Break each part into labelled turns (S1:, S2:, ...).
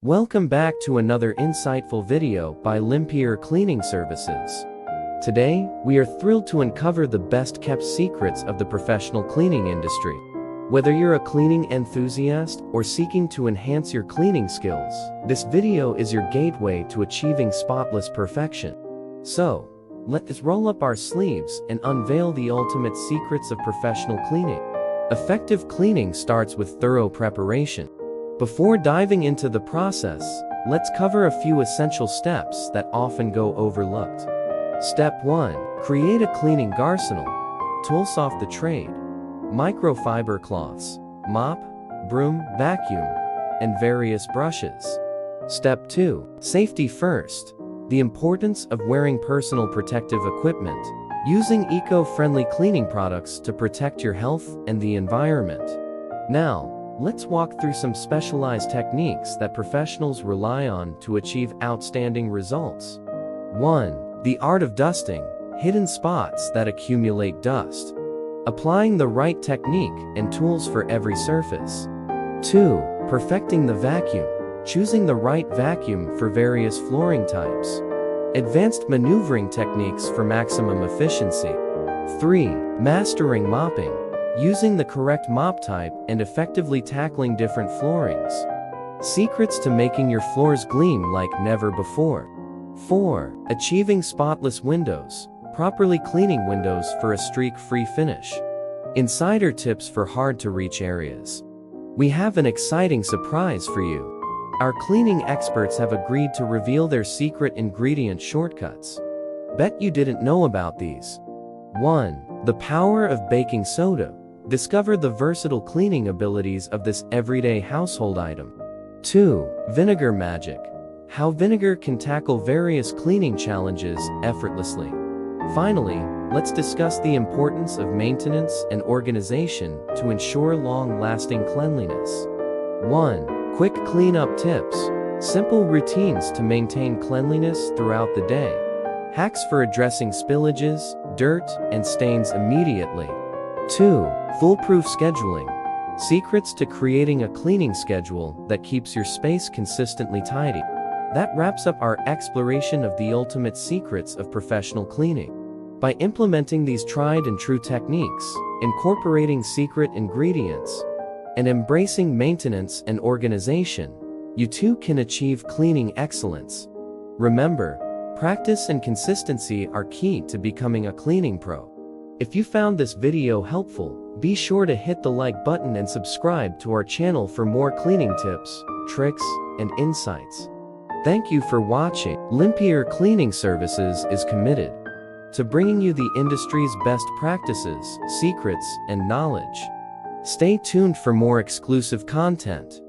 S1: Welcome back to another insightful video by Limpier Cleaning Services. Today, we are thrilled to uncover the best-kept secrets of the professional cleaning industry. Whether you're a cleaning enthusiast or seeking to enhance your cleaning skills, this video is your gateway to achieving spotless perfection. So, let's roll up our sleeves and unveil the ultimate secrets of professional cleaning. Effective cleaning starts with thorough preparation. Before diving into the process, let's cover a few essential steps that often go overlooked. Step 1. Create a cleaning arsenal. Tools off the trade. Microfiber cloths, mop, broom, vacuum, and various brushes. Step 2. Safety first. The importance of wearing personal protective equipment. Using eco-friendly cleaning products to protect your health and the environment. Now, let's walk through some specialized techniques that professionals rely on to achieve outstanding results. 1. The art of dusting, hidden spots that accumulate dust. Applying the right technique and tools for every surface. 2. Perfecting the vacuum, choosing the right vacuum for various flooring types. Advanced maneuvering techniques for maximum efficiency. 3. Mastering mopping. Using the correct mop type and effectively tackling different floorings. Secrets to making your floors gleam like never before. 4. Achieving spotless windows. Properly cleaning windows for a streak-free finish. Insider tips for hard-to-reach areas. We have an exciting surprise for you. Our cleaning experts have agreed to reveal their secret ingredient shortcuts. Bet you didn't know about these. 1. The power of baking soda. Discover the versatile cleaning abilities of this everyday household item. 2. Vinegar magic. How vinegar can tackle various cleaning challenges effortlessly. Finally, let's discuss the importance of maintenance and organization to ensure long-lasting cleanliness. 1. Quick cleanup tips. Simple routines to maintain cleanliness throughout the day. Hacks for addressing spillages, dirt, and stains immediately. 2. Foolproof scheduling. Secrets to creating a cleaning schedule that keeps your space consistently tidy. That wraps up our exploration of the ultimate secrets of professional cleaning. By implementing these tried and true techniques, incorporating secret ingredients, and embracing maintenance and organization, you too can achieve cleaning excellence. Remember, practice and consistency are key to becoming a cleaning pro. If you found this video helpful, be sure to hit the like button and subscribe to our channel for more cleaning tips, tricks, and insights. Thank you for watching. Limpier Cleaning Services is committed to bringing you the industry's best practices, secrets, and knowledge. Stay tuned for more exclusive content.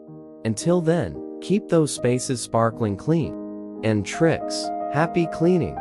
S1: Until then, keep those spaces sparkling clean. And tricks. Happy cleaning!